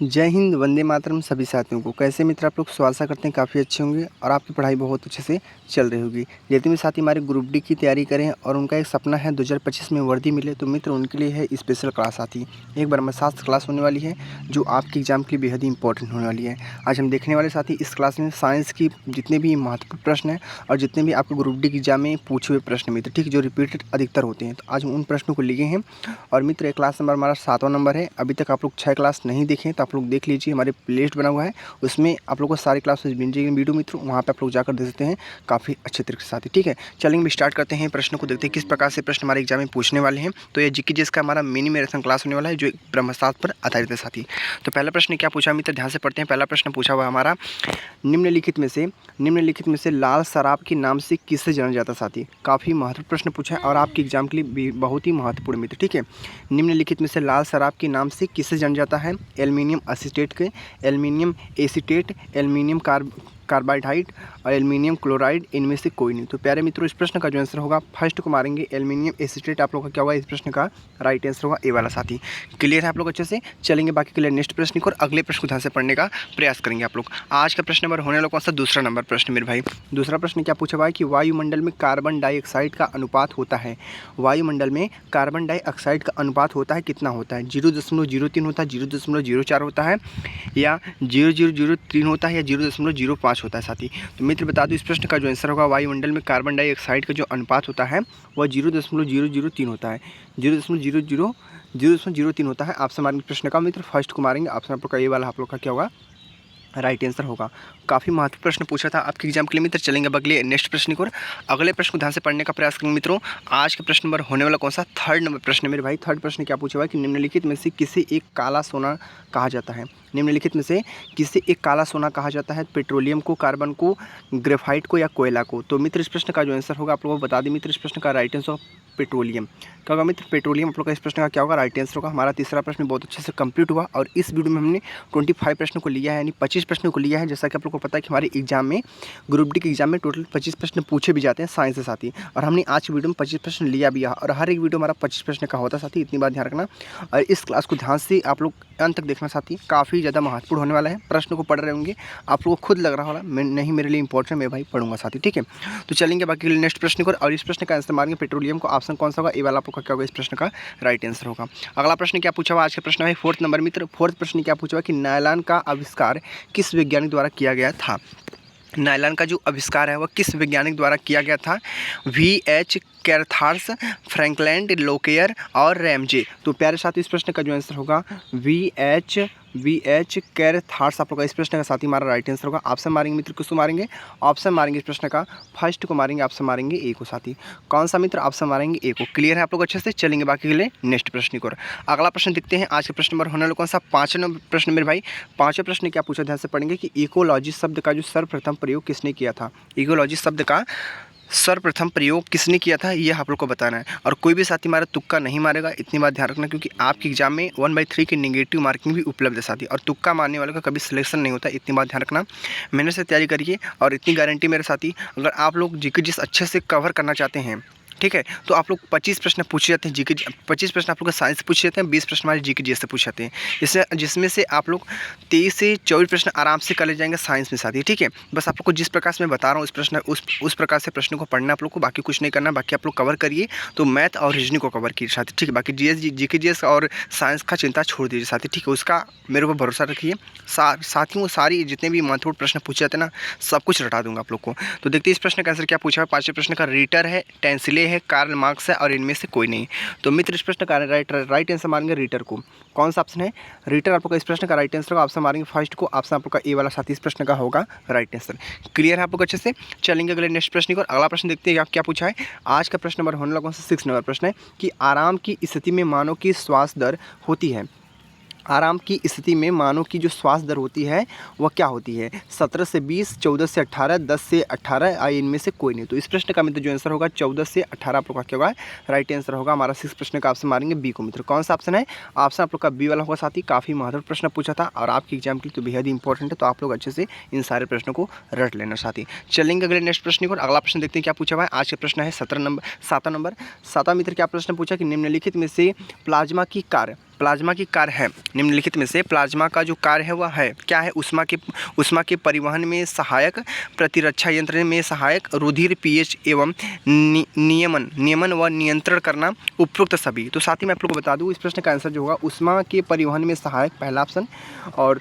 जय हिंद, वंदे मातरम सभी साथियों को। कैसे मित्र आप लोग? आशा करते हैं काफ़ी अच्छे होंगे और आपकी पढ़ाई बहुत अच्छे से चल रही होगी। यदि भी साथी हमारे ग्रुप डी की तैयारी करें और उनका एक सपना है 2025 में वर्दी मिले, तो मित्र उनके लिए है स्पेशल क्लास आती है। एक ब्रह्मशास्त्र क्लास होने वाली है जो आपके एग्जाम के लिए बेहद ही इंपॉर्टेंट होने वाली है। आज हम देखने वाले साथी इस क्लास में साइंस की जितने भी महत्वपूर्ण प्रश्न हैं और जितने भी आपको ग्रुप डी के एग्जाम में पूछे हुए प्रश्न मित्र, ठीक, जो रिपीटेड अधिकतर होते हैं, तो आज हम उन प्रश्नों को लिए हैं। और मित्र क्लास नंबर हमारा 7वां नंबर है। अभी तक आप लोग 6 क्लास नहीं देखें तो आप लोग देख लीजिए, हमारे प्लेलिस्ट बना हुआ है, उसमें आप लोग को सारी क्लासेस मिल जाएगी वीडियो मित्रों, वहाँ पे आप लोग जाकर देख सकते हैं काफ़ी अच्छे तरीके से साथी। ठीक है, चलेंगे भी स्टार्ट करते हैं। प्रश्न को देखते हैं किस प्रकार से प्रश्न हमारे एग्जाम में पूछने वाले हैं। तो ये जीके जिसका हमारा मिनी मैराथन क्लास होने वाला है जो ब्रह्मशास्त्र पर आधारित है साथी। तो पहला प्रश्न क्या पूछा मित्र, ध्यान से पढ़ते हैं। पहला प्रश्न पूछा हुआ हमारा, निम्नलिखित में से लाल शराब के नाम से किसे जाना जाता है साथी। काफ़ी महत्वपूर्ण प्रश्न पूछा है और आपके एग्जाम के लिए बहुत ही महत्वपूर्ण मित्र। ठीक है, निम्नलिखित में से लाल शराब के नाम से किसे जाना जाता है। एल्युमिनियम एसीटेट के, एल्युमिनियम एसीटेट, एल्युमिनियम कार्बाइडाइड और एल्युमिनियम क्लोराइड, इनमें से कोई नहीं। तो प्यारे मित्रों, इस प्रश्न का जो आंसर होगा फर्स्ट को मारेंगे, एल्युमिनियम एसीटेट आप लोग का क्या होगा, इस प्रश्न का राइट आंसर होगा ए वाला साथी। क्लियर है आप लोग अच्छे से? चलेंगे बाकी क्लियर नेक्स्ट प्रश्न को और अगले प्रश्न को ध्यान से पढ़ने का प्रयास करेंगे आप लोग। आज का प्रश्न नंबर होने वाला कौन सा, दूसरा नंबर प्रश्न मेरे भाई। दूसरा प्रश्न क्या पूछा हुआ है कि वायुमंडल में कार्बन डाइऑक्साइड का अनुपात होता है। वायुमंडल में कार्बन डाइऑक्साइड का अनुपात होता है, कितना होता है? 0.03 होता है, 0.04 होता है, या 0.003 होता है, या 0.05 होता है साथी। तो मित्र बता दूं, इस प्रश्न का जो आंसर होगा, वायुमंडल में कार्बन डाइऑक्साइड का जो अनुपात होता है वह 0.003 होता है, 0.003 होता है। ऑप्शन मारेंगे प्रश्न का मित्र, फर्स्ट को मारेंगे, ऑप्शन आप लोग का ये वाला आप लोग का क्या होगा, राइट आंसर होगा। काफ़ी महत्वपूर्ण प्रश्न पूछा था आपके एग्जाम के लिए मित्र। चलेंगे अगले नेक्स्ट प्रश्न को, अगले प्रश्न को ध्यान से पढ़ने का प्रयास करेंगे मित्रों। आज का प्रश्न नंबर होने वाला कौन सा, थर्ड नंबर प्रश्न मेरे भाई। थर्ड प्रश्न क्या पूछा हुआ है कि निम्नलिखित में से किसे एक काला सोना कहा जाता है। निम्नलिखित में से किसे एक काला सोना कहा जाता है। पेट्रोलियम को, कार्बन को, ग्रेफाइट को, या कोयला को। तो मित्र इस प्रश्न का जो आंसर होगा आप लोगों को बता दें मित्र, इस प्रश्न का राइट आंसर पेट्रोलियम। क्या होगा मित्र, पेट्रोलियम आप लोग का इस प्रश्न का क्या होगा, राइट आंसर होगा। हमारा तीसरा प्रश्न बहुत अच्छे से कंप्लीट हुआ और इस वीडियो में हमने 25 प्रश्न को लिया है, यानी 25 प्रश्नों को लिया है। जैसा कि आप लोग को पता है कि हमारे एग्जाम में, ग्रुप डी के एग्जाम में टोटल 25 प्रश्न पूछे भी जाते हैं साइंस के साथ ही, और हमने आज की वीडियो में 25 प्रश्न लिया भी है और हर एक वीडियो हमारा 25 प्रश्न का होता है साथी, इतनी बात ध्यान रखना। और इस क्लास को ध्यान से आप लोग अंत तक देखना साथी, काफ़ी ज़्यादा महत्वपूर्ण होने वाला है। प्रश्न को पढ़ रहे होंगे, आप लोगों को खुद लग रहा होगा मैं नहीं, मेरे लिए इंपॉर्टेंट, मैं भाई पढ़ूंगा साथी। ठीक है, तो चलेंगे बाकी नेक्स्ट प्रश्न को, और इस प्रश्न का आंसर मारेंगे पेट्रोलियम को। ऑप्शन कौन सा होगा, ए वाला आप लोग का क्या होगा, इस प्रश्न का राइट आंसर होगा। अगला प्रश्न क्या पूछा हुआ आज का प्रश्न है फोर्थ नंबर मित्र। फोर्थ प्रश्न क्या पूछा हुआ कि नायलॉन का आविष्कार किस वैज्ञानिक द्वारा किया गया था। नायलॉन का जो आविष्कार है वह किस वैज्ञानिक द्वारा किया गया था। VH कैरथार्स, फ्रैंकलैंड लोकेयर और रैमजे। तो प्यारे साथी, इस प्रश्न का जो आंसर होगा VH कैरथार्स आप लोग का इस प्रश्न का साथी हमारा राइट आंसर होगा। ऑप्शन मारेंगे मित्र, किसको मारेंगे, ऑप्शन मारेंगे इस प्रश्न का फर्स्ट को मारेंगे, ऑप्शन मारेंगे ए को साथी। कौन सा मित्र, ऑप्शन मारेंगे ए को। क्लियर है आप लोग अच्छे से? चलेंगे बाकी के लिए नेक्स्ट प्रश्न को। अगला प्रश्न देखते हैं आज के प्रश्न नंबर होने वाला कौन सा, 5वां नंबर प्रश्न मेरे भाई। 5वां प्रश्न क्या पूछा, ध्यान से पढ़ेंगे कि इकोलॉजी शब्द का जो सर्वप्रथम प्रयोग किसने किया था। इकोलॉजी शब्द का सर्वप्रथम प्रयोग किसने किया था, ये आप लोग को बताना है। और कोई भी साथी हमारा तुक्का नहीं मारेगा, इतनी बात ध्यान रखना, क्योंकि आपके एग्जाम में 1/3 की नेगेटिव मार्किंग भी उपलब्ध है साथी, और तुक्का मारने वालों का कभी सिलेक्शन नहीं होता, इतनी बात ध्यान रखना। मेहनत से तैयारी करिए और इतनी गारंटी मेरे साथी, अगर आप लोग जीके जिस अच्छे से कवर करना चाहते हैं, ठीक है, तो आप लोग 25 प्रश्न पूछे जाते हैं जीके, 25 प्रश्न आप लोग का साइंस पूछे जाते हैं, 20 प्रश्न हमारे जीके से पूछे जाते हैं, जिसमें से आप लोग 23 से 24 प्रश्न आराम से कर ले जाएंगे साइंस में साथी। ठीक है, बस आप लोग को जिस प्रकार से मैं बता रहा हूँ उस प्रकार से प्रश्न को पढ़ना आप लोग को, बाकी कुछ नहीं करना। बाकी आप लोग कवर करिए, तो मैथ और रीजनिंग को कवर कीजिए साथी। ठीक है, बाकी जीके और साइंस का चिंता छोड़ दीजिए साथी। ठीक है, उसका मेरे ऊपर भरोसा रखिए। साथियों, सारी जितने भी महत्वपूर्ण प्रश्न पूछे जाते हैं ना, सब कुछ रटा दूंगा आप लोग को। तो देखते हैं इस प्रश्न का आंसर क्या पूछा है। 5वें प्रश्न का रीटर है, टेंसिले है, कार्ल मार्क्स है और इनमें से कोई नहीं। तो मित्र इस प्रश्न का राइट आंसर मारेंगे रीटर को। कौन सा ऑप्शन है, रीटर आप लोग का इस प्रश्न का राइट आंसर होगा। ऑप्शन मारेंगे फर्स्ट को, ऑप्शन आप लोग का ए वाला साथी इस प्रश्न का होगा राइट आंसर। क्लियर है आप लोग अच्छे से? चलेंगे अगले नेक्स्ट प्रश्न को। अगला प्रश्न देखते हैं क्या पूछा है आज का प्रश्न नंबर होने वाला कौन सा, 6 नंबर प्रश्न है कि आराम की स्थिति में मानव की श्वास दर होती है। आराम की स्थिति में मानव की जो श्वास दर होती है वह क्या होती है। 17 से 20, 14 से 18, 10 से 18, इनमें से कोई नहीं। तो इस प्रश्न का मित्र जो आंसर होगा 14 से 18 आप लोग का क्या होगा, राइट आंसर होगा। हमारा 6 प्रश्न का ऑप्शन मारेंगे बी को मित्र। कौन सा ऑप्शन है, ऑप्शन आप लोग का बी वाला होगा साथी। काफ़ी महत्वपूर्ण प्रश्न पूछा था और आपके एग्जाम के लिए तो बेहद ही इंपॉर्टेंट है, तो आप लोग अच्छे से इन सारे प्रश्नों को रट लेना साथी। चलेंगे अगले नेक्स्ट प्रश्न को। अगला प्रश्न देखते हैं क्या पूछा हुआ है। आज का प्रश्न है 7वां मित्र क्या प्रश्न पूछा कि निम्नलिखित में से प्लाज्मा की कार्य प्लाज्मा की कार्य है, निम्नलिखित में से प्लाज्मा का जो कार्य है वह है क्या है? उष्मा के परिवहन में सहायक, प्रतिरक्षा यंत्र में सहायक, रुधिर पीएच एवं नियमन व नियंत्रण करना, उपरोक्त सभी। तो साथ ही मैं आप लोगों को बता दूं इस प्रश्न का आंसर जो होगा उष्मा के परिवहन में सहायक पहला ऑप्शन, और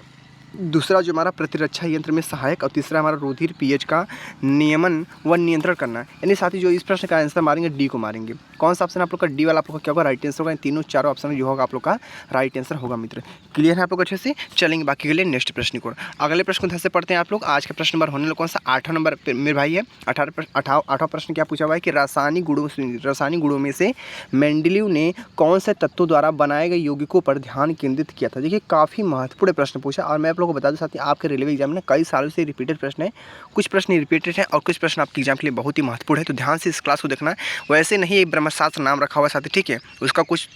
दूसरा जो हमारा प्रतिरक्षा यंत्र में सहायक, और तीसरा हमारा रुधिर पीएच का नियमन व नियंत्रण करना। यानी साथ ही जो इस प्रश्न का आंसर मारेंगे डी को मारेंगे। कौन सा ऑप्शन आप लोग का? डी वाला आप लोग का क्या होगा? राइट आंसर होगा। इन तीनों चारों ऑप्शन जो होगा आप लोग का राइट आंसर होगा मित्र। क्लियर है आप लोग अच्छे से? चलेंगे बाकी के लिए नेक्स्ट प्रश्न को। अगले प्रश्न ध्यान से पढ़ते हैं आप लोग। आज का प्रश्न नंबर होने वाला कौन सा? 8वां नंबर मेरे भाई है। 8वां प्रश्न क्या पूछा हुआ है कि रासायनिक गुणों में से मेंडलीव ने कौन से तत्वों द्वारा बनाए गए यौगिकों पर ध्यान केंद्रित किया था? देखिए काफ़ी महत्वपूर्ण प्रश्न पूछा, और मैं आप लोगों को बता दूं साथ ही आपके रेलवे एग्जाम में कई सालों से रिपीटेड प्रश्न है। कुछ प्रश्न रिपीटेड हैं और कुछ प्रश्न आपके एग्जाम के लिए बहुत ही महत्वपूर्ण है, तो ध्यान से इस क्लास को देखना। वैसे नहीं ब्रह्मशास्त्र नाम रखा हुआ साथी, ठीक है, उसका कुछ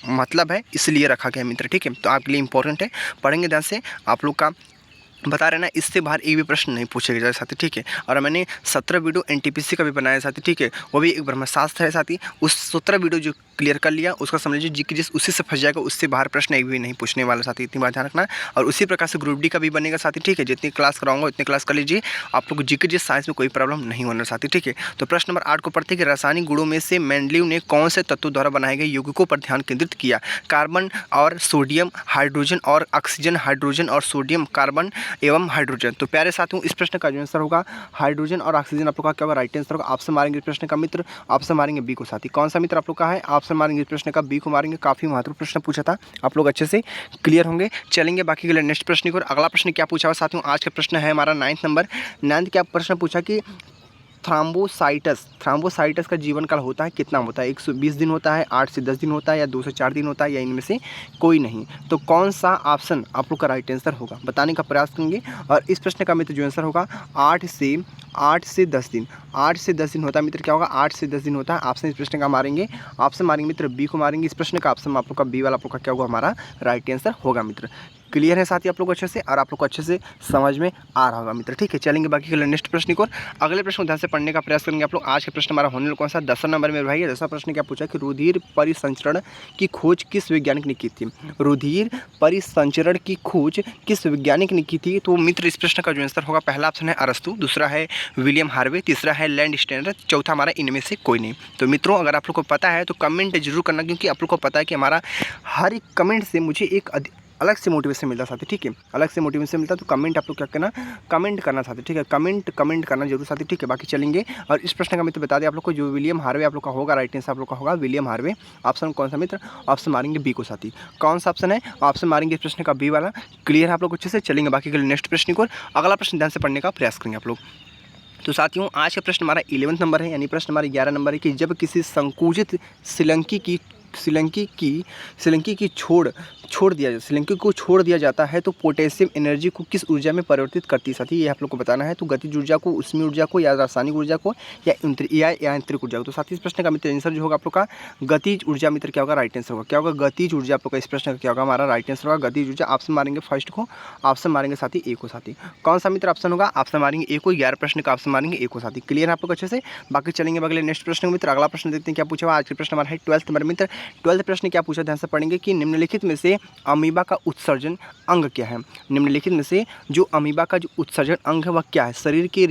मतलब है इसलिए रखा गया मित्र, ठीक है, तो आपके लिए इंपॉर्टेंट है, पढ़ेंगे ध्यान से। आप लोग का बता रहे ना, इससे बाहर एक भी प्रश्न नहीं पूछे गए साथी, ठीक है। और मैंने 17 वीडियो एनटीपीसी का भी बनाया साथी, ठीक है, वो भी एक ब्रह्मशास्त्र है साथी। उस 17 वीडियो जो क्लियर कर लिया उसका समझ लीजिए जी कि जिस उसी से फंस जाएगा, उससे बाहर प्रश्न एक भी नहीं पूछने वाला साथी, इतनी बात ध्यान रखना। और उसी प्रकार से ग्रुप डी का भी बनेगा साथी, ठीक है, जितनी क्लास कराऊंगा उतनी क्लास कर लीजिए, आप लोग जी के साइंस में कोई प्रॉब्लम नहीं होना साथी, ठीक है। तो प्रश्न नंबर 8 को पढ़ते कि रासायनिक गुणों में से मेंडलीव ने कौन से तत्वों द्वारा बनाए गए यौगिकों पर ध्यान केंद्रित किया? कार्बन और सोडियम, हाइड्रोजन और ऑक्सीजन, हाइड्रोजन और सोडियम, कार्बन एवं हाइड्रोजन। तो प्यारे साथियों इस प्रश्न का जो आंसर होगा हाइड्रोजन और ऑक्सीजन आप लोग का क्या होगा? राइट आंसर होगा। ऑप्शन मारेंगे इस प्रश्न का मित्र, ऑप्शन मारेंगे बी को साथी। कौन सा मित्र आप लोग का है? ऑप्शन मारेंगे इस प्रश्न का बी को मारेंगे। काफी महत्वपूर्ण प्रश्न पूछा था, आप लोग अच्छे से क्लियर होंगे। चलेंगे बाकी के लिए नेक्स्ट प्रश्न की ओर। अगला प्रश्न क्या पूछा हुआ साथियों? आज का प्रश्न है हमारा 9th नंबर। 9th क्या प्रश्न पूछा कि थ्रोम्बोसाइटस का जीवन काल होता है कितना होता है? 120 दिन होता है, 8 से 10 दिन होता है, या 2 से 4 दिन होता है, या इनमें से कोई नहीं। तो कौन सा ऑप्शन आप लोग का राइट आंसर होगा बताने का प्रयास करेंगे। और इस प्रश्न का मित्र जो आंसर होगा 8 से 10 दिन, 8 से 10 दिन होता है मित्र। क्या होगा? 8 से 10 दिन होता है। ऑप्शन इस प्रश्न का मारेंगे, ऑप्शन मारेंगे मित्र बी को मारेंगे। इस प्रश्न का ऑप्शन आप लोग का बी वाला आप लोग का क्या होगा? हमारा राइट आंसर होगा मित्र। क्लियर है साथी आप लोग अच्छे से, और आप लोग को अच्छे से समझ में आ रहा होगा मित्र, ठीक है। चलेंगे बाकी के लिए नेक्स्ट प्रश्न को। अगले प्रश्न ध्यान से पढ़ने का प्रयास करेंगे आप लोग। आज का प्रश्न हमारा होने वाला कौन सा? 10वां नंबर में भाई। 10वां प्रश्न क्या पूछा कि रुधिर परिसंचरण की खोज किस वैज्ञानिक ने की थी? रुधिर परिसंचरण की खोज किस वैज्ञानिक ने की थी? तो मित्र इस प्रश्न का जो आंसर होगा पहला ऑप्शन है अरस्तु, दूसरा है विलियम हार्वे, तीसरा है लैंड स्टैंडर, चौथा हमारा इनमें से कोई नहीं। तो मित्रों अगर आप लोग को पता है तो कमेंट जरूर करना, क्योंकि आप लोग को पता है कि हमारा हर एक कमेंट से मुझे एक अलग से मोटिवेशन मिलता साथी, ठीक है, अलग से मोटिवेशन मिलता है। तो कमेंट आप लोग क्या करना? कमेंट करना साथी, ठीक है, कमेंट करना जरूर साथी, ठीक है। बाकी चलेंगे। और इस प्रश्न का मित्र बता दें आप लोग को, जो विलियम हार्वे आप लोग का होगा राइट आंसर आप लोग का होगा विलियम हार्वे। ऑप्शन कौन सा मित्र? ऑप्शन मारेंगे बी को साथी। कौन सा ऑप्शन है? ऑप्शन मारेंगे इस प्रश्न का बी वाला। क्लियर है आप लोग अच्छे से? चलेंगे बाकी के लिए नेक्स्ट प्रश्न को। अगला प्रश्न ध्यान से पढ़ने का प्रयास करेंगे आप लोग। तो साथियों आज का प्रश्न हमारा 11वां नंबर है, यानी प्रश्न हमारा 11 नंबर है कि जब किसी संकुचित श्रीलंकी को छोड़ दिया जाता है तो पोटेशियम एनर्जी को किस ऊर्जा में परिवर्तित करती है साथी? ये आप लोग को बताना है। तो गतिज ऊर्जा को, ऊष्मीय ऊर्जा को, या रासायनिक ऊर्जा को, या यांत्रिक ऊर्जा को। तो साथी इस प्रश्न का मित्र आंसर जो होगा आप लोग का गतिज ऊर्जा मित्र क्या होगा? राइट आंसर होगा। क्या होगा? गतिज ऊर्जा। आप लोग का इस प्रश्न का क्या होगा? हमारा राइट आंसर होगा गतिज ऊर्जा। ऑप्शन मारेंगे फर्स्ट को, ऑप्शन मारेंगे साथी ए को साथी। कौन सा मित्र ऑप्शन होगा? ऑप्शन मारेंगे ए को। 11 प्रश्न का ऑप्शन मारेंगे ए को साथी। क्लियर है आप लोग अच्छे से? बाकी चलेंगे अगले नेक्स्ट प्रश्न मित्र। अगला प्रश्न देखते हैं क्या पूछा हुआ। आज के प्रश्न हमारा है 12th नंबर मित्र। 12th प्रश्न क्या पूछा ध्यान से पढ़ेंगे कि निम्नलिखित में से अमीबा का उत्सर्जन अंग क्या है? निम्नलिखित में से जो अमीबा का जो उत्सर्जन अंग है वह क्या है? शरीर की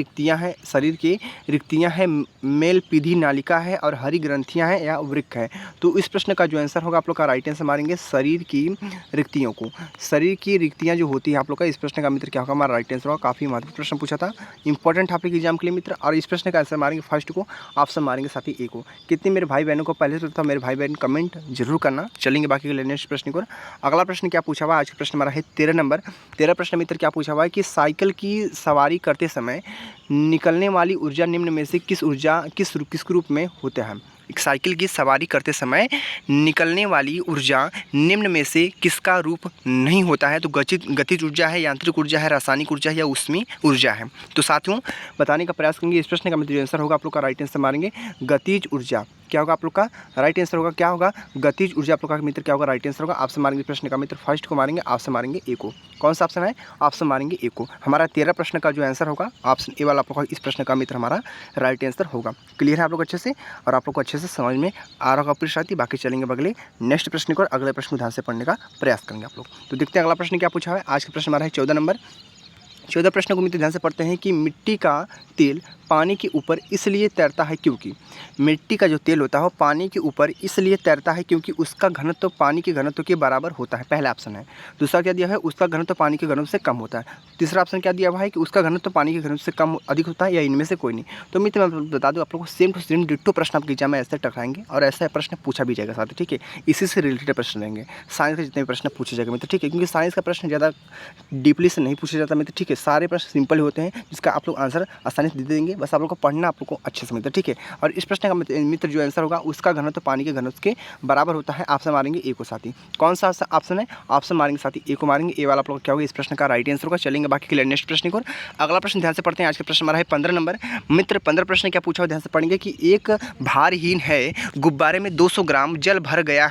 रिक्तियां हैं, मेलपीधी नालिका है, और हरी ग्रंथियां हैं, या वृक्क है? तो इस प्रश्न का जो आंसर होगा आप लोग का राइट आंसर मारेंगे शरीर की रिक्तियों को। शरीर की रिक्तियां जो होती है आप लोग का, इस प्रश्न का मित्र क्या होगा? हमारा राइट आंसर होगा। काफी महत्वपूर्ण प्रश्न पूछा था, इंपॉर्टेंट आप एग्जाम के लिए मित्र। और इस प्रश्न का आंसर मारेंगे फर्स्ट को, ऑप्शन मारेंगे साथी ए को। कितने मेरे भाई बहनों को पहले से था, मेरे भाई बहन कमेंट जरूर करना। चलेंगे बाकी के लिए नेक्स्ट प्रश्न को। अगला प्रश्न क्या पूछा हुआ? आज का प्रश्न हमारा है 13 नंबर। 13 प्रश्न मित्र क्या पूछा हुआ है कि साइकिल की सवारी करते समय निकलने वाली ऊर्जा निम्न में से किस रूप में होता है? एक साइकिल की सवारी करते समय निकलने वाली ऊर्जा निम्न में से किसका रूप नहीं होता है? तो गतिज ऊर्जा है, यांत्रिक ऊर्जा है, रासायनिक ऊर्जा है, या ऊष्मीय ऊर्जा है? तो साथियों बताने का प्रयास करेंगे। इस प्रश्न का मित्र आंसर होगा आप लोग का राइट आंसर मारेंगे गतिज ऊर्जा। क्या होगा आप लोग का राइट आंसर होगा, क्या होगा गतिज ऊर्जा आप लोग का मित्र क्या होगा राइट आंसर होगा। ऑप्शन मारेंगे प्रश्न का मित्र फर्स्ट को मारेंगे, ऑप्शन मारेंगे ए को। कौन सा ऑप्शन है, ऑप्शन मारेंगे ए को। हमारा 13 प्रश्न का जो आंसर होगा ऑप्शन ए वाला आप लोग का इस प्रश्न का मित्र हमारा राइट आंसर होगा। क्लियर है आप लोग अच्छे से, और आप लोग को अच्छे से समझ में आ रहा होगा प्रिय साथी। बाकी चलेंगे बगले नेक्स्ट प्रश्न को और अगले प्रश्न को ध्यान से पढ़ने का प्रयास करेंगे आप लोग। तो देखते हैं अगला प्रश्न क्या पूछा है। आज का प्रश्न हमारा है 14 नंबर। 14 प्रश्न को मित्र ध्यान से पढ़ते हैं कि मिट्टी का तेल पानी के ऊपर इसलिए तैरता है क्योंकि, मिट्टी का जो तेल होता है वो पानी के ऊपर इसलिए तैरता है क्योंकि उसका घनत्व पानी के घनत्व के बराबर होता है, पहला ऑप्शन है। दूसरा क्या दिया है, उसका घनत्व पानी के घनत्व से कम होता है। तीसरा ऑप्शन क्या दिया हुआ है कि उसका घनत्व पानी के घनत्व से कम अधिक होता है, या इनमें से कोई नहीं। तो मित्र मैं बता दूँ आप लोगों को सेम टू सेम डिट्टो प्रश्न आपके एग्जाम में ऐसे टकराएंगे और ऐसा प्रश्न पूछा भी जाएगा साथ ही, ठीक है। इसी से रिलेटेड प्रश्न रहेंगे, साइंस के जितने भी प्रश्न पूछे जाएंगे मित्र, ठीक है। क्योंकि साइंस का प्रश्न ज़्यादा डीपली से नहीं पूछा जाता मित्र, ठीक है। सारे प्रश्न सिंपल ही होते हैं जिसका आप लोग आंसर आसानी से दे देंगे, बस आप लोग को पढ़ना आप लोग को अच्छे से मित्र, ठीक है। और इस प्रश्न का मित्र जो आंसर होगा उसका घनत्व पानी के घनत्व के बराबर होता है। ऑप्शन मारेंगे ए को साथी। कौन सा ऑप्शन है, ऑप्शन मारेंगे साथी ए को मारेंगे। ए वाला आप लोग क्या होगा इस प्रश्न का राइट आंसर होगा। चलेंगे बाकी के लिए नेक्स्ट प्रश्न को। अगला प्रश्न ध्यान से पढ़ते हैं। आज का प्रश्न हमारा है 15 नंबर। मित्र 15 प्रश्न क्या पूछा, ध्यान से पढ़ेंगे कि एक भारहीन है गुब्बारे में 200 ग्राम जल भर गया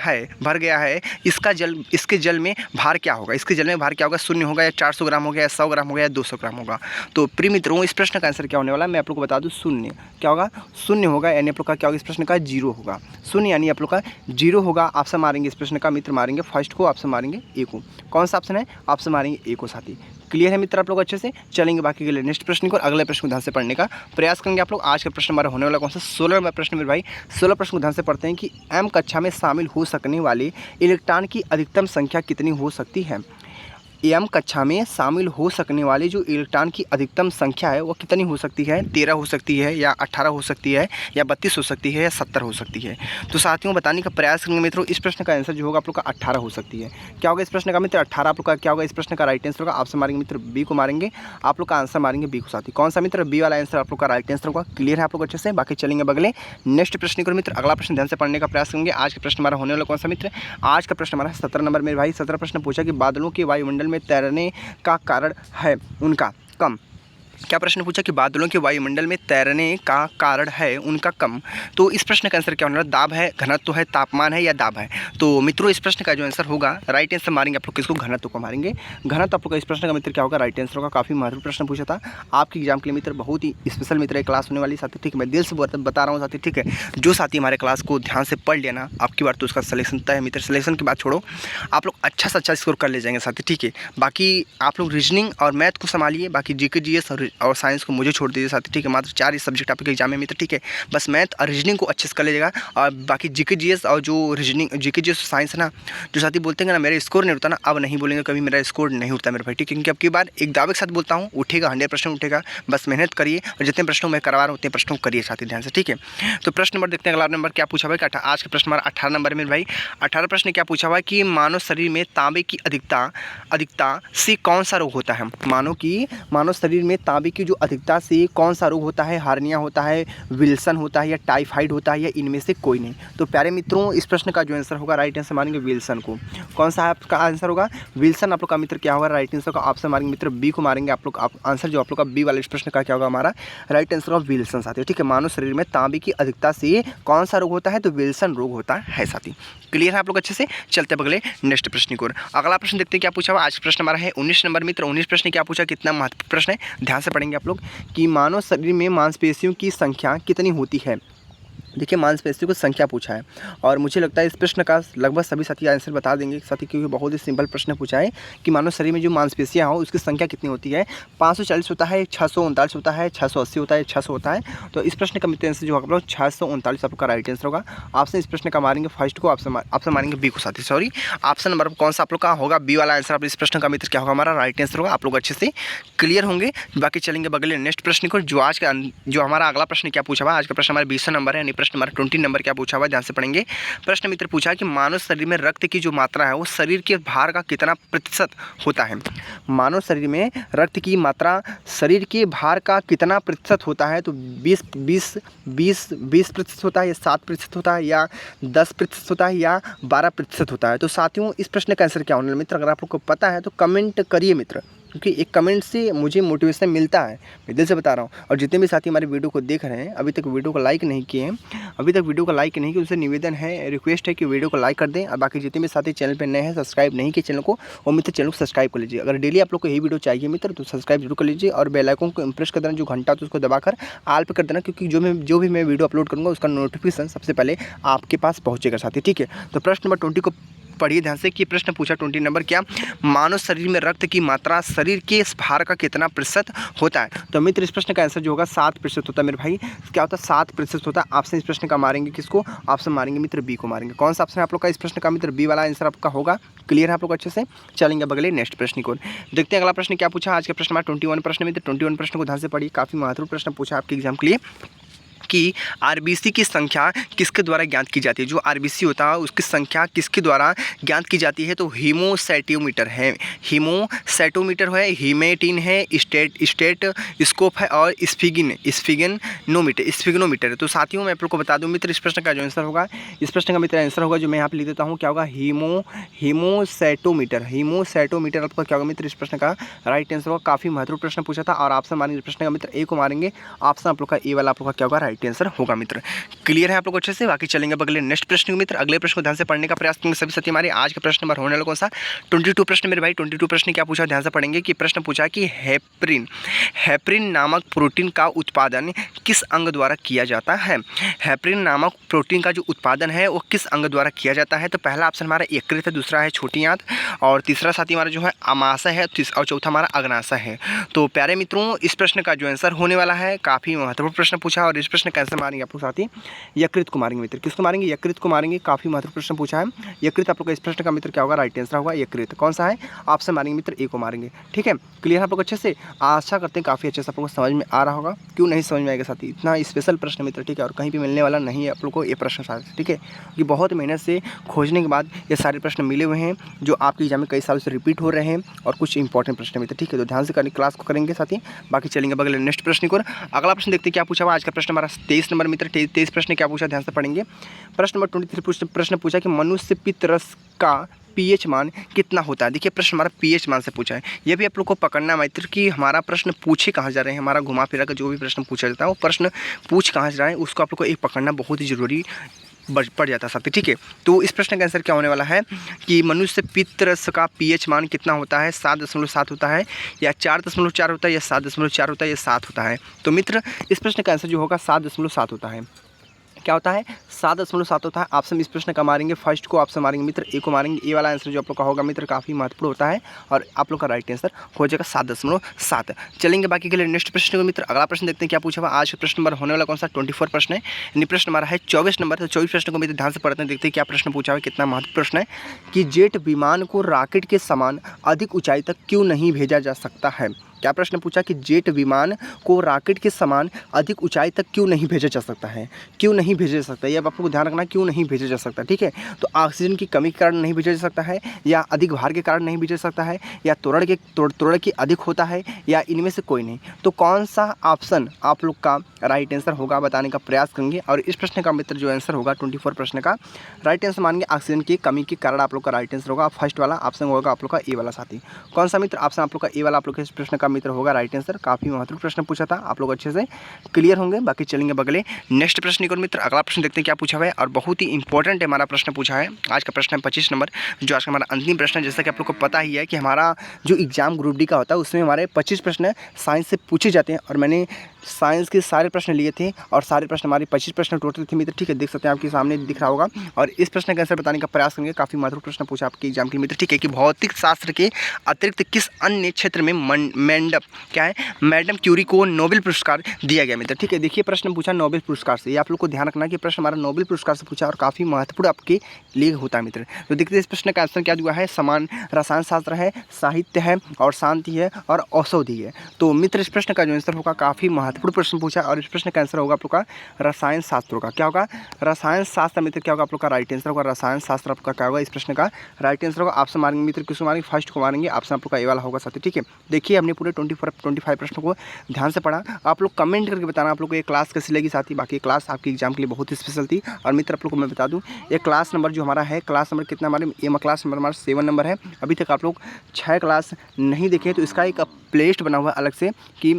है, इसके जल में भार क्या होगा, इसके जल में भार क्या होगा, 0 होगा या 400 ग्राम हो गया, 100 ग्राम हो गया या 200 ग्राम होगा। तो प्रिय मित्रों इस प्रश्न का आंसर क्या होने वाला है मैं आप लोग को बता दूं, 0 क्या होगा, 0 होगा, यानी आप लोग का क्या होगा इस प्रश्न का 0 होगा। 0 यानी आप लोग का 0 होगा। ऑप्शन मारेंगे इस प्रश्न का मित्र मारेंगे फर्स्ट को, ऑप्शन मारेंगे ए को। कौन सा ऑप्शन है, ऑप्शन मारेंगे ए को साथी। क्लियर है मित्र आप लोग अच्छे से। चलेंगे बाकी के लिए नेक्स्ट प्रश्न को और अगले प्रश्न को ध्यान से पढ़ने का प्रयास करेंगे आप लोग। आज का प्रश्न हमारा होने वाला कौन सा 16 नंबर प्रश्न मेरे भाई। 16 प्रश्न को ध्यान से पढ़ते हैं कि एम कक्षा में शामिल हो सकने वाले इलेक्ट्रॉन की अधिकतम संख्या कितनी हो सकती है। एम कक्षा में शामिल हो सकने वाले जो इलेक्ट्रॉन की अधिकतम संख्या है वो कितनी हो सकती है, 13 हो सकती है या 18 हो सकती है या 32 हो सकती है या 70 हो सकती है। तो साथियों बताने का प्रयास करेंगे मित्रों। इस प्रश्न का आंसर जो होगा आप लोग का 18 हो सकती है। क्या होगा इस प्रश्न का मित्र 18 आप लोग का क्या होगा इस प्रश्न का राइट आंसर होगा। ऑप्शन मारेंगे मित्र बी को मारेंगे, आप लोग का आंसर मारेंगे बी को साथी। कौन सा मित्र, बी वाला आंसर आप लोग का राइट आंसर होगा। क्लियर है आप लोग अच्छे से। बाकी चलेंगे बगले नेक्स्ट प्रश्न को मित्र। अगला प्रश्न ध्यान से पढ़ने का प्रयास करेंगे। आज का प्रश्न हमारा होने वाला कौन सा मित्र, आज का प्रश्न हमारा 17 नंबर मेरे भाई। 17 प्रश्न पूछा कि बादलों के वायुमंडल में तैरने का कारण है उनका कम। क्या प्रश्न पूछा कि बादलों के वायुमंडल में तैरने का कारण है उनका कम। तो इस प्रश्न का आंसर क्या होना है, दाब है, घनत्व है, तापमान है या दाब है। तो मित्रों इस प्रश्न का जो आंसर होगा राइट आंसर मारेंगे आप लोग किसको, घनत्व को मारेंगे। घनत्व आप लोग का इस प्रश्न का मित्र क्या होगा राइट आंसर होगा। काफ़ी महत्वपूर्ण प्रश्न पूछा था आपके एग्जाम के लिए मित्र, बहुत ही स्पेशल मित्र एक क्लास होने वाली साथी, ठीक है। मैं दिल से बता रहा हूँ साथी, ठीक है। जो साथी हमारे क्लास को ध्यान से पढ़ लेना आपकी बार तो उसका सिलेक्शन तय है मित्र। सिलेक्शन की बात छोड़ो, आप लोग अच्छा से अच्छा स्कोर कर ले जाएंगे साथी, ठीक है। बाकी आप लोग रीजनिंग और मैथ को संभालिए, बाकी जीके जीएस और साइंस को मुझे छोड़ दीजिए साथी, ठीक है। मात्र 4 ही सब्जेक्ट आपके एग्जाम में मित्र, ठीक है। बस मैथ और रीजनिंग को अच्छे से कर लीजिएगा, और बाकी जीके जीएस और जो रीजनिंग जीके जीएस साइंस है ना, जो साथी बोलते हैं ना मेरा स्कोर नहीं उठता ना, अब नहीं बोलेंगे कभी मेरा स्कोर नहीं उठता मेरे भाई, ठीक है। क्योंकि अब की बार एक दावे के साथ बोलता हूँ, उठेगा 100% उठेगा। बस मेहनत करिए और जितने प्रश्नों मैं करवा रहा हूँ उतने प्रश्नों को करिए साथी ध्यान से, ठीक है। तो प्रश्न नंबर देखते हैं। अगला नंबर क्या पूछा हुआ है, आज का प्रश्न हमारा 18 नंबर में भाई। 18 प्रश्न क्या पूछा हुआ है कि मानव शरीर में तांबे की अधिकता से कौन सा रोग होता है। मानव शरीर में तांबे की जो अधिकता से कौन सा रोग होता है, हार्निया होता है, विल्सन होता है या टाइफाइड होता है या इनमें से कोई नहीं। तो प्यारे मित्रों इस प्रश्न का जो आंसर होगा राइट आंसर मारेंगे विल्सन को। कौन सा आपका आंसर होगा, विल्सन आप लोग का मित्र क्या होगा राइट आंसर का ऑप्शन मारेंगे मित्र बी को मारेंगे। आप लोग आंसर जो आप लोग का बी वाले इस प्रश्न का क्या होगा हमारा राइट आंसर होगा विल्सन साथी, ठीक है। मानव शरीर में तांबे की अधिकता से कौन सा रोग होता है, तो विल्सन रोग होता है साथी। क्लियर है आप लोग अच्छे से। चलते बगले नेक्स्ट प्रश्न को। अगला प्रश्न देखते हैं क्या पूछा हुआ। आज प्रश्न हमारा है 19 नंबर मित्र। 19 प्रश्न क्या पूछा, कितना महत्वपूर्ण प्रश्न है, ध्यान से पढ़ेंगे आप लोग कि मानव शरीर में मांसपेशियों की संख्या कितनी होती है। देखिए मांसपेशियों की संख्या पूछा है और मुझे लगता है इस प्रश्न का लगभग सभी साथी आंसर बता देंगे साथी, क्योंकि बहुत ही सिंपल प्रश्न पूछा है कि मानव शरीर में जो मांसपेशियाँ हो उसकी संख्या कितनी होती है। 540 होता है, 639 होता है, 680 होता है, 600 होता है। तो इस प्रश्न का मित्र आंसर जो होगा 639 आपका राइट आंसर होगा। ऑप्शन इस प्रश्न का मारेंगे फर्स्ट को, ऑप्शन मारेंगे बी को साथी, सॉरी ऑप्शन नंबर कौन सा आप लोग का होगा, बी वाला आंसर। आप इस प्रश्न का मित्र क्या होगा हमारा राइट आंसर होगा। आप लोग अच्छे से क्लियर होंगे। बाकी चलेंगे बगले नेक्स्ट प्रश्न को। जो हमारा अगला प्रश्न क्या पूछा हुआ, आज का प्रश्न हमारा 20 नंबर है, यानी प्रश्न हमारा 20 नंबर क्या पूछा हुआ ध्यान से पढ़ेंगे। प्रश्न मित्र पूछा कि मानव शरीर में रक्त की जो मात्रा है वो शरीर के भार का कितना प्रतिशत होता है। मानव शरीर में रक्त की मात्रा शरीर के भार का कितना प्रतिशत होता है। तो 20% होता है या 7% होता है या 10% होता है या 12% होता है। तो साथियों इस प्रश्न का आंसर क्या होने मित्र, अगर आप लोग को पता है तो कमेंट करिए मित्र, क्योंकि एक कमेंट से मुझे मोटिवेशन मिलता है, मैं दिल से बता रहा हूँ। और जितने भी साथी हमारे वीडियो को देख रहे हैं, अभी तक वीडियो को लाइक नहीं किए हैं, अभी तक वीडियो को लाइक नहीं किए, उनसे निवेदन है, रिक्वेस्ट है कि वीडियो को लाइक कर दें। और बाकी जितने भी साथी चैनल पर नए हैं, सब्सक्राइब नहीं किए चैनल को, वो मित्र चैनल को सब्सक्राइब कर लीजिए। अगर डेली आप लोग को यही वीडियो चाहिए मित्र तो सब्सक्राइब जरूर कर लीजिए और बेल आइकन को प्रेस कर देना, जो घंटा तो उसको दबाकर ऑल पे कर देना, क्योंकि जो भी मैं वीडियो अपलोड करूँगा उसका नोटिफिकेशन सबसे पहले आपके पास पहुँचेगा साथी, ठीक है। तो प्रश्न नंबर 20 को पढ़िए ध्यान से कि प्रश्न पूछा 20 नंबर, क्या मानव शरीर में रक्त की मात्रा शरीर के भार का कितना प्रतिशत होता है? तो मित्र इस प्रश्न का आंसर जो होगा 7% होता है मेरे भाई। क्या होता है? 7% होता है। ऑप्शन इस प्रश्न का मारेंगे किसको? ऑप्शन मारेंगे मित्र बी को मारेंगे। कौन सा ऑप्शन है आप लोग का इस प्रश्न का मित्र? बी वाला आंसर आपका होगा। क्लियर है आप लोग अच्छे से? चलेंगे अब अगले नेक्स्ट प्रश्न को देखते हैं। अगला प्रश्न क्या पूछा आज का प्रश्न हमारा 21 प्रश्न मित्र। 21 प्रश्न को ध्यान से पढ़िए, काफी महत्वपूर्ण प्रश्न पूछा आपके एग्जाम के लिए कि आरबीसी की संख्या किसके द्वारा ज्ञात की जाती है? जो आरबीसी होता है उसकी संख्या किसके द्वारा ज्ञात की जाती है? तो हीमोसाइटोमीटर है, हीमोसाइटोमीटर है, हीमेटिन है, स्टेटोस्कोप है और स्फिग्नोमीटर है। तो साथियों मैं आप लोग को बता दूं मित्र, इस प्रश्न का जो आंसर होगा, इस प्रश्न का मित्र आंसर होगा जो मैं यहाँ पे लिख देता हूँ, क्या होगा? हीमोसाइटोमीटर आपका क्या होगा मित्र? इस प्रश्न का राइट आंसर होगा। काफी महत्वपूर्ण प्रश्न पूछा था और ऑप्शन मारेंगे प्रश्न का मित्र ए को मारेंगे। ऑप्शन आप लोग का ए वाला आप लोग का क्या होगा? राइट आंसर होगा मित्र। क्लियर है आप लोग अच्छे से? बाकी चलेंगे अगले नेक्स्ट प्रश्न मित्र। अगले प्रश्न को ध्यान से पढ़ने का प्रयास करेंगे सभी साथी हमारे। आज का प्रश्न नंबर होने वाला कौन सा? 22 प्रश्न मेरे भाई। 22 प्रश्न क्या पूछा ध्यान से पढ़ेंगे कि प्रश्न पूछा कि हेपरिन नामक प्रोटीन का उत्पादन किस अंग द्वारा किया जाता है? हेपरिन नामक प्रोटीन का जो उत्पादन है वो किस अंग द्वारा किया जाता है? तो पहला ऑप्शन हमारा यकृत है, दूसरा है छोटी आंत और तीसरा साथी हमारा जो है अमाशय है और चौथा हमारा अग्नाशय है। तो प्यारे मित्रों इस प्रश्न का जो आंसर होने वाला है, काफी महत्वपूर्ण प्रश्न पूछा और इस प्रश्न का आंसर मारेंगे आप लोग साथी यकृत को मारेंगे मित्र। किसको मारेंगे? यकृत को मारेंगे। काफी महत्वपूर्ण प्रश्न पूछा है यकृत आप लोग का। इस प्रश्न का मित्र क्या होगा? राइट आंसर होगा यकृत। कौन सा है? ऑप्शन मारेंगे मित्र ए को मारेंगे। ठीक है, क्लियर है आप लोग अच्छे से? आशा करते हैं काफी अच्छे से आप लोग को समझ में आ रहा होगा। क्यों नहीं समझ में आएगा साथी? इतना स्पेशल प्रश्न मित्र, ठीक है, और कहीं भी मिलने वाला नहीं है आप लोग को ये प्रश्न साथ, ठीक है, कि बहुत मेहनत से खोजने के बाद ये सारे प्रश्न मिले हुए हैं जो आपके एग्जाम में कई सालों से रिपीट हो रहे हैं और कुछ इंपॉर्टेंट प्रश्न मित्र, ठीक है। तो ध्यान से क्लास को करेंगे साथी। बाकी चलेंगे अगले नेक्स्ट प्रश्न को। अगला प्रश्न देखते हैं क्या पूछा हुआ आज का प्रश्न हमारा 23 नंबर मित्र। 23 प्रश्न क्या पूछा ध्यान से पढ़ेंगे। प्रश्न नंबर 23 प्रश्न पूछा कि मनुष्य पित्त रस का पीएच मान कितना होता है? देखिए प्रश्न हमारा पीएच मान से पूछा है। ये भी आप लोग को पकड़ना मित्र कि हमारा प्रश्न पूछे कहाँ जा रहे हैं। हमारा घुमा फिरा का जो भी प्रश्न पूछा जाता है वो प्रश्न पूछ कहाँ जा रहा है उसको आप लोग को एक पकड़ना बहुत ही जरूरी पड़ जाता है साथी, ठीक है। तो इस प्रश्न का आंसर क्या होने वाला है कि मनुष्य पित्त रस का पीएच मान कितना होता है? 7.7 होता है या 4.4 होता है या 7.4 होता है या 7 होता है? तो मित्र इस प्रश्न का आंसर जो होगा 7.7 होता है। क्या होता है? 7.7 होता है। ऑप्शन इस प्रश्न का मारेंगे फर्स्ट को, ऑप्शन मारेंगे मित्र ए को मारेंगे। ए वाला आंसर जो आप लोग का होगा मित्र काफ़ी महत्वपूर्ण होता है और आप लोग का राइट आंसर हो जाएगा 7.7। चलेंगे बाकी के लिए नेक्स्ट प्रश्न को मित्र। अगला प्रश्न देखते हैं क्या पूछा हुआ आज का प्रश्न नंबर होने वाला कौन सा? 24 प्रश्न है, यानी प्रश्न हमारा है 24 नंबर। तो 24 प्रश्न को मित्र ध्यान से पढ़ते हैं, देखते हैं क्या प्रश्न पूछा हुआ है, कितना महत्वपूर्ण प्रश्न है कि जेट विमान को रॉकेट के समान अधिक ऊंचाई तक क्यों नहीं भेजा जा सकता है? क्या प्रश्न पूछा कि जेट विमान को रॉकेट के समान अधिक ऊंचाई तक क्यों नहीं भेजा जा सकता है? क्यों नहीं भेजा जा सकता है? ये अब आपको ध्यान रखना, क्यों नहीं भेजा जा सकता, ठीक है। तो ऑक्सीजन की कमी के कारण नहीं भेजा जा सकता है, या अधिक भार के कारण नहीं भेजा जा सकता है, या त्वरण की अधिक होता है, या इनमें से कोई नहीं। तो कौन सा ऑप्शन आप लोग का राइट आंसर होगा बताने का प्रयास करेंगे। और इस प्रश्न का मित्र जो आंसर होगा 24 प्रश्न का राइट आंसर मानेंगे ऑक्सीजन की कमी के कारण आप लोग का राइट आंसर होगा फर्स्ट वाला ऑप्शन होगा आप लोग का ए वाला साथी। कौन सा मित्र? ऑप्शन आप लोग का ए वाला आप लोग का इस प्रश्न का मित्र होगा राइट आंसर। काफी महत्वपूर्ण प्रश्न पूछा था, आप लोग अच्छे से क्लियर होंगे। बाकी चलेंगे बगले नेक्स्ट प्रश्न को मित्र। अगला प्रश्न देखते हैं क्या पूछा हुआ है और बहुत ही इंपॉर्टेंट है हमारा प्रश्न पूछा है आज का प्रश्न है 25 नंबर, जो आज का हमारा अंतिम प्रश्न है। जैसा कि आप लोग को पता ही है कि हमारा जो एग्जाम ग्रुप डी का होता है उसमें हमारे 25 प्रश्न साइंस से पूछे जाते हैं और मैंने साइंस के सारे प्रश्न लिए थे और सारे प्रश्न हमारे 25 प्रश्न टोटल थे मित्र, ठीक है, देख सकते हैं आपके सामने दिख रहा होगा। और इस प्रश्न का आंसर बताने का प्रयास करेंगे। काफी महत्वपूर्ण प्रश्न पूछा आपके एग्जाम के मित्र, ठीक है, कि भौतिक शास्त्र के अतिरिक्त किस अन्य क्षेत्र में मैडम क्यूरी को नोबेल पुरस्कार दिया गया मित्र, ठीक है। देखिए प्रश्न पूछा नोबेल पुरस्कार से, ये आप लोग को ध्यान रखना कि प्रश्न हमारा नोबेल पुरस्कार से पूछा और काफी महत्वपूर्ण आपके लिए होता है मित्र। तो देखते हैं इस प्रश्न का आंसर क्या दिया है। समान रसायन शास्त्र है, साहित्य है और शांति है और औषधि है। तो मित्र इस प्रश्न का जो आंसर होगा काफी महत्वपूर्ण प्रश्न पूछा और इस प्रश्न का आंसर होगा आप लोग का रसायन शास्त्र होगा। क्या होगा? रसायन शास्त्र मित्र क्या होगा आप लोग का राइट आंसर होगा। रसायन शास्त्र आपका क्या होगा इस प्रश्न का राइट आंसर होगा। ऑप्शन मारेंगे मित्र किसको मारेंगे? फर्स्ट को मारेंगे। ऑप्शन आप लोग का ए वाला होगा साथी, ठीक है। देखिए हमने पूरे पूरे 25 प्रश्नों को ध्यान से पढ़ा। आप लोग कमेंट करके बताना आप लोग को ये क्लास कैसी लगी। साथ ही बाकी क्लास आपकी एग्जाम के लिए बहुत ही स्पेशल थी। और मित्र आप लोग को मैं बता दूं ये क्लास नंबर जो हमारा है, क्लास नंबर कितना हमारे, ये क्लास नंबर हमारा 7 नंबर है। अभी तक आप लोग 6 क्लास नहीं देखे तो इसका एक प्लेलिस्ट बना हुआ है अलग से कि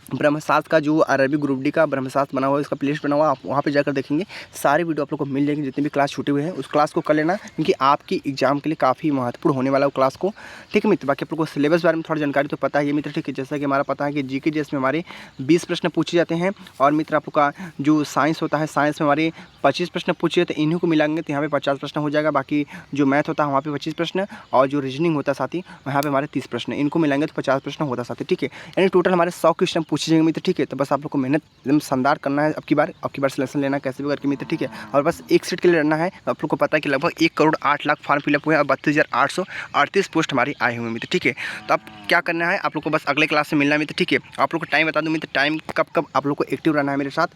ब्रह्मशास्त्र का जो अरबी ग्रुप डी का ब्रह्मशास्त्र बना हुआ है, इसका प्लेलिस्ट बना हुआ है, आप वहाँ पे जाकर देखेंगे सारे वीडियो आप लोग को मिल जाएंगे। जितने भी क्लास छूटे हुए हैं उस क्लास को कर लेना, क्योंकि आपकी एग्जाम के लिए काफ़ी महत्वपूर्ण होने वाला है वो क्लास को। ठीक है मित्र, बाकी आप लोग को सिलेबस के बारे में थोड़ा जानकारी तो पता ही है मित्र। ठीक है, जैसा कि हमारा पता है कि जीके जीएस में हमारे 20 प्रश्न पूछे जाते हैं। और मित्र आप लोग का जो साइंस होता है, साइंस में हमारे 25 प्रश्न पूछे जाते हैं। इन्हीं को मिलाएंगे तो यहाँ पे 50 प्रश्न हो जाएगा। बाकी जो मैथ होता है वहाँ पे 25 प्रश्न, और जो रीजनिंग होता है साथ ही वहाँ पे हमारे 30 प्रश्न, इनको मिलाएंगे तो 50 प्रश्न होता है साथ ही। ठीक है, यानी टोटल हमारे 100 क्वेश्चन पूछे जाएंगे मित्र। ठीक है, तो बस आप लोग को मेहनत एकदम शानदार करना है। अब की बार सिलेक्शन लेना है कैसे भी करके मित्र। ठीक है, और बस एक सीट के लिए लड़ना है। आप लोग को पता है कि लगभग 1 करोड़ 8 लाख फॉर्म फिलअप हुए हैं और 32,838 पोस्ट हमारी आए हुए हैं मित्र। ठीक है, तो अब क्या करना है आप लोग को, बस अगले क्लास से मिलना है मित्र। ठीक है, आप लोग को टाइम बता दूँ मित्र, टाइम कब आप लोग को एक्टिव रहना है मेरे साथ।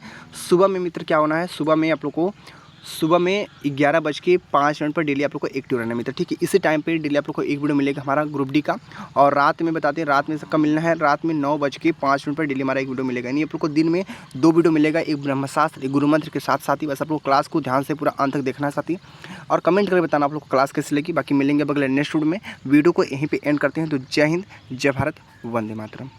सुबह में मित्र क्या होना है, सुबह में आप लोग को 11:05 पर डेली आप लोग को एक्टिव रहना है मित्र। ठीक है, इसी टाइम पे डेली आप लोग को एक वीडियो मिलेगा हमारा ग्रुप डी का। और रात में बताते हैं, रात में सबका मिलना है, रात में 9:05 पर डेली हमारा एक वीडियो मिलेगा। यानी आप लोग को दिन में 2 वीडियो मिलेगा, एक ब्रह्मशास्त्र एक गुरु मंत्र के साथ ही। बस आप लोग क्लास को ध्यान से पूरा अंत तक देखना है साथ ही, और कमेंट करके बताना आप लोग को क्लास कैसी लगी। बाकी मिलेंगे अगले नेक्स्ट वीडियो में। वीडियो को यहीं पर एंड करते हैं। तो जय हिंद, जय भारत, वंदे मातरम।